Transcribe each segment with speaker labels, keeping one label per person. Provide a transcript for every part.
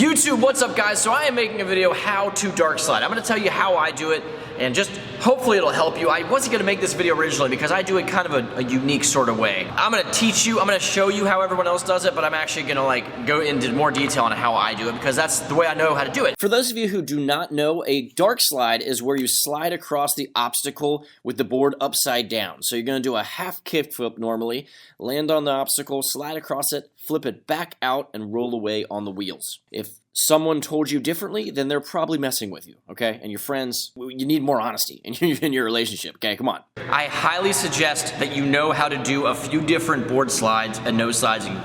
Speaker 1: YouTube, what's up guys? So I am making a video how to Darkslide. I'm going to tell you how I do it and just hopefully it'll help you. I wasn't going to make this video originally because I do it kind of a unique sort of way. I'm going to teach you, I'm going to show you how everyone else does it, but I'm actually going to like go into more detail on how I do it because that's the way I know how to do it. For those of you who do not know, a Darkslide is where you slide across the obstacle with the board upside down. So you're going to do a half kickflip normally, land on the obstacle, slide across it, flip it back out, and roll away on the wheels. If someone told you differently, then they're probably messing with you, okay? And your friends, you need more honesty in your relationship, okay? Come on. I highly suggest that you know how to do a few different board slides and nose slides and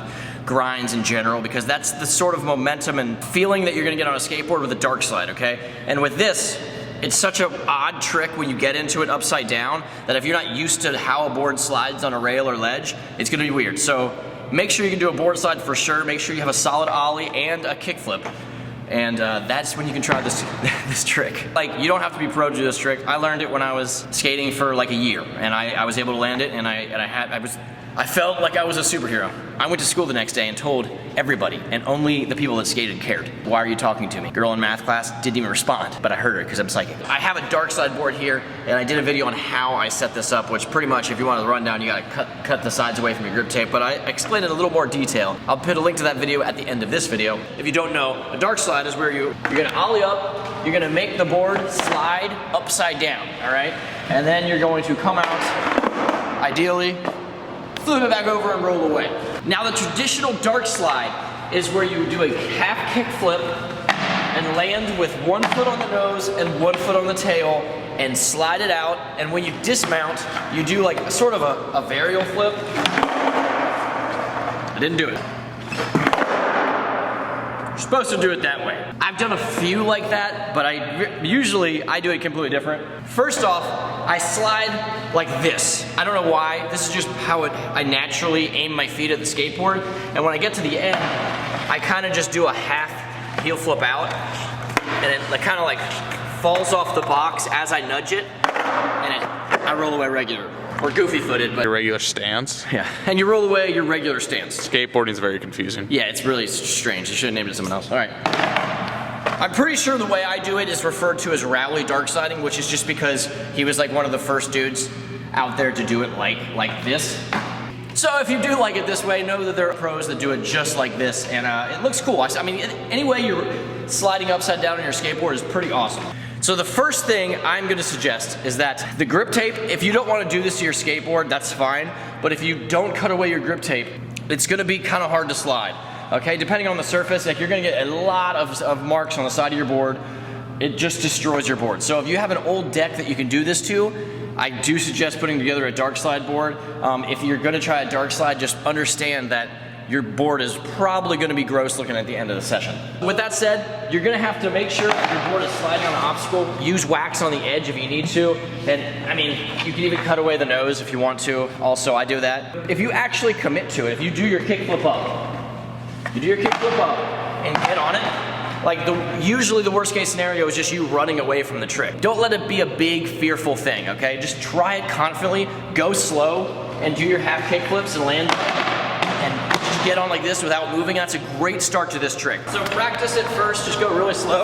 Speaker 1: grinds in general because that's the sort of momentum and feeling that you're gonna get on a skateboard with a Darkslide, okay? And with this, it's such an odd trick when you get into it upside down that if you're not used to how a board slides on a rail or ledge, it's gonna be weird. So make sure you can do a board slide for sure. Make sure you have a solid ollie and a kickflip. And that's when you can try this this trick. Like, you don't have to be pro to do this trick. I learned it when I was skating for like a year, and I was able to land it, and I felt like I was a superhero. I went to school the next day and told everybody, and only the people that skated cared. Why are you talking to me? Girl in math class didn't even respond, but I heard her because I'm psychic. I have a Darkslide board here, and I did a video on how I set this up, which pretty much, if you want to run down, you gotta cut the sides away from your grip tape, but I explained it in a little more detail. I'll put a link to that video at the end of this video. If you don't know, a Darkslide is where you're gonna ollie up, you're gonna make the board slide upside down, all right? And then you're going to come out, ideally, flip it back over and roll away. Now the traditional Darkslide is where you do a half kick flip and land with one foot on the nose and one foot on the tail and slide it out, and when you dismount, you do like a sort of a varial flip. I didn't do it. You're supposed to do it that way. I've done a few like that, but usually I do it completely different. First off, I slide like this. I don't know why. This is just how I naturally aim my feet at the skateboard. And when I get to the end, I kind of just do a half heel flip out, and it like, kind of like falls off the box as I nudge it, and I roll away regular. Or goofy footed, but
Speaker 2: your regular stance.
Speaker 1: Yeah, and you roll away your regular stance.
Speaker 2: Skateboarding is very confusing.
Speaker 1: Yeah, it's really strange. You should have named it something else. All right. I'm pretty sure the way I do it is referred to as Rowley Darksliding, which is just because he was like one of the first dudes out there to do it like this. So if you do like it this way, know that there are pros that do it just like this, and it looks cool. I mean, any way you're sliding upside down on your skateboard is pretty awesome. So the first thing I'm gonna suggest is that the grip tape, if you don't wanna do this to your skateboard, that's fine, but if you don't cut away your grip tape, it's gonna be kind of hard to slide, okay? Depending on the surface, like you're gonna get a lot of marks on the side of your board. It just destroys your board. So if you have an old deck that you can do this to, I do suggest putting together a Darkslide board. If you're gonna try a Darkslide, just understand that your board is probably gonna be gross looking at the end of the session. With that said, you're gonna have to make sure that your board is sliding on an obstacle. Use wax on the edge if you need to. And I mean, you can even cut away the nose if you want to. Also, I do that. If you actually commit to it, if you do your kickflip up, and get on it, like usually the worst case scenario is just you running away from the trick. Don't let it be a big fearful thing, okay? Just try it confidently, go slow, and do your half kickflips and land. And just get on like this without moving. That's a great start to this trick. So practice it first, just go really slow.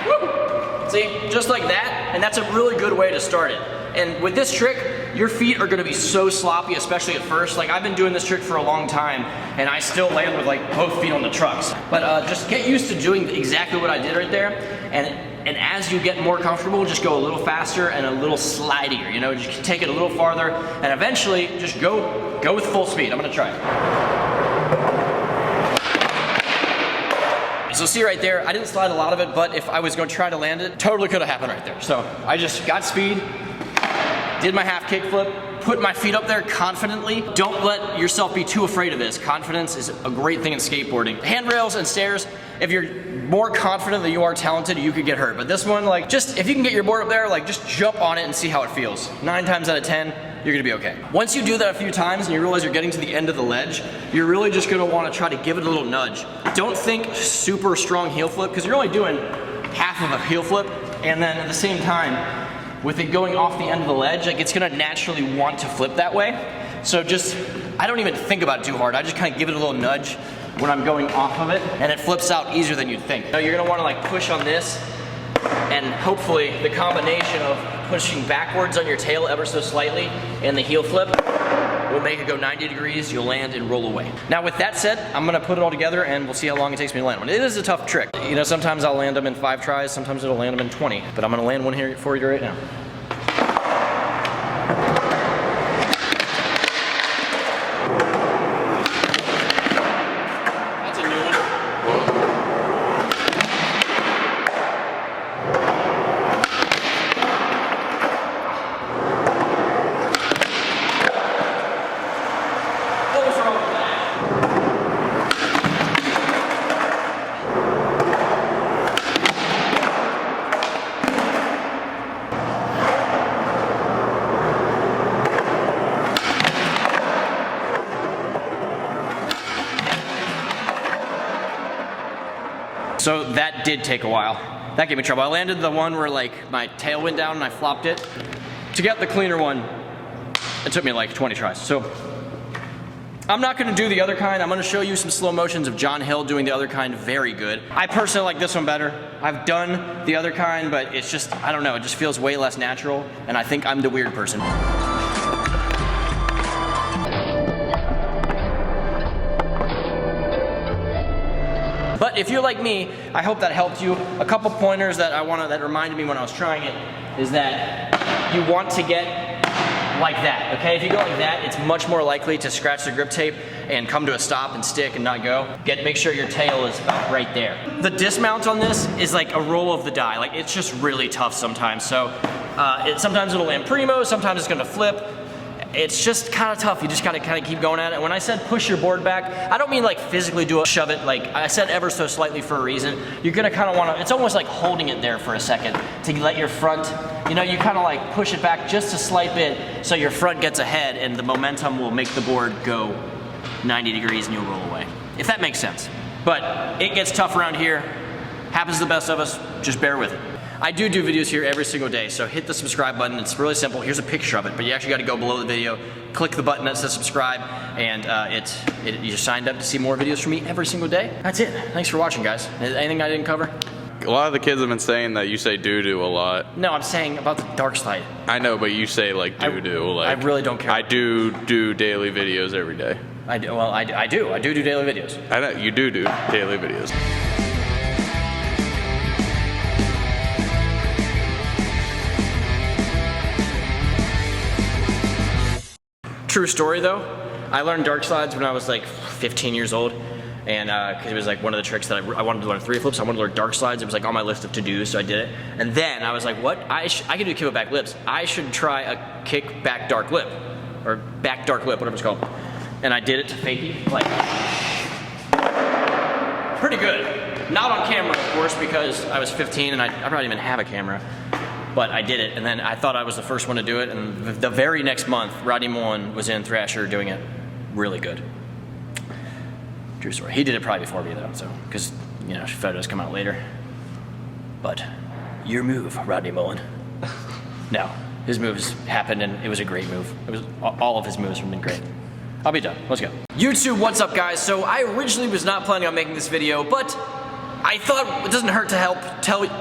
Speaker 1: Woo! See, just like that, and that's a really good way to start it. And with this trick, your feet are gonna be so sloppy, especially at first. Like I've been doing this trick for a long time, and I still land with like both feet on the trucks. But just get used to doing exactly what I did right there, and as you get more comfortable, just go a little faster and a little slidier, you know, just take it a little farther, and eventually just go with full speed. I'm gonna try it. So see right there, I didn't slide a lot of it, but if I was gonna try to land it, totally could have happened right there. So I just got speed, did my half kickflip, put my feet up there confidently. Don't let yourself be too afraid of this. Confidence is a great thing in skateboarding. Handrails and stairs, if you're more confident than you are talented, you could get hurt. But this one, like, just if you can get your board up there, like, just jump on it and see how it feels. 9 times out of 10, you're gonna be okay. Once you do that a few times and you realize you're getting to the end of the ledge, you're really just gonna wanna try to give it a little nudge. Don't think super strong heel flip, because you're only doing half of a heel flip, and then at the same time, with it going off the end of the ledge, like it's gonna naturally want to flip that way. So just, I don't even think about it too hard. I just kind of give it a little nudge, when I'm going off of it, and it flips out easier than you'd think. Now you're gonna wanna like push on this, and hopefully the combination of pushing backwards on your tail ever so slightly and the heel flip will make it go 90 degrees, you'll land and roll away. Now with that said, I'm gonna put it all together and we'll see how long it takes me to land one. It is a tough trick. You know, sometimes I'll land them in 5 tries, sometimes it'll land them in 20, but I'm gonna land one here for you right now. That's a new one. What was wrong with that? So that did take a while. That gave me trouble. I landed the one where like my tail went down and I flopped it. To get the cleaner one, it took me like 20 tries. So I'm not gonna do the other kind. I'm gonna show you some slow motions of John Hill doing the other kind very good. I personally like this one better. I've done the other kind, but it's just, I don't know, it just feels way less natural, and I think I'm the weird person. But if you're like me, I hope that helped you. A couple pointers that that reminded me when I was trying it is that you want to get like that, okay? If you go like that, it's much more likely to scratch the grip tape and come to a stop and stick and not go. Make sure your tail is about right there. The dismount on this is like a roll of the die. Like, it's just really tough sometimes. So sometimes it'll land primo, sometimes it's gonna flip. It's just kind of tough. You just gotta kind of keep going at it. When I said push your board back, I don't mean like physically do it, shove it. Like I said ever so slightly for a reason. You're gonna kind of wanna, it's almost like holding it there for a second to let your front, you know, you kind of like push it back just a slight bit so your front gets ahead and the momentum will make the board go 90 degrees and you'll roll away. If that makes sense. But it gets tough around here. Happens to the best of us, just bear with it. I do videos here every single day, so hit the subscribe button. It's really simple. Here's a picture of it, but you actually gotta go below the video, click the button that says subscribe, and you're signed up to see more videos from me every single day. That's it. Thanks for watching, guys. Anything I didn't cover?
Speaker 2: A lot of the kids have been saying that you say doo-doo a lot.
Speaker 1: No, I'm saying about the Darkslide.
Speaker 2: I know, but you say like doo-doo. Like,
Speaker 1: I really don't care.
Speaker 2: I do daily videos every day.
Speaker 1: I do daily videos.
Speaker 2: I know, you do daily videos.
Speaker 1: True story though, I learned Darkslides when I was like 15 years old, and because it was like one of the tricks that I wanted to learn 3 flips. I wanted to learn Darkslides. It was like on my list of to-dos, so I did it. And then I was like, what? I can do kick back lips. I should try a kick back dark lip, or back dark lip, whatever it's called. And I did it to fakie, like pretty good. Not on camera, of course, because I was 15 and I probably didn't even have a camera. But I did it, and then I thought I was the first one to do it, and the very next month, Rodney Mullen was in Thrasher doing it really good. True story. He did it probably before me though, so, because, you know, photos come out later. But your move, Rodney Mullen. No, his moves happened, and it was a great move. It was, all of his moves have been great. I'll be done. Let's go. YouTube, what's up, guys? So I originally was not planning on making this video, but I thought it doesn't hurt to help tell you.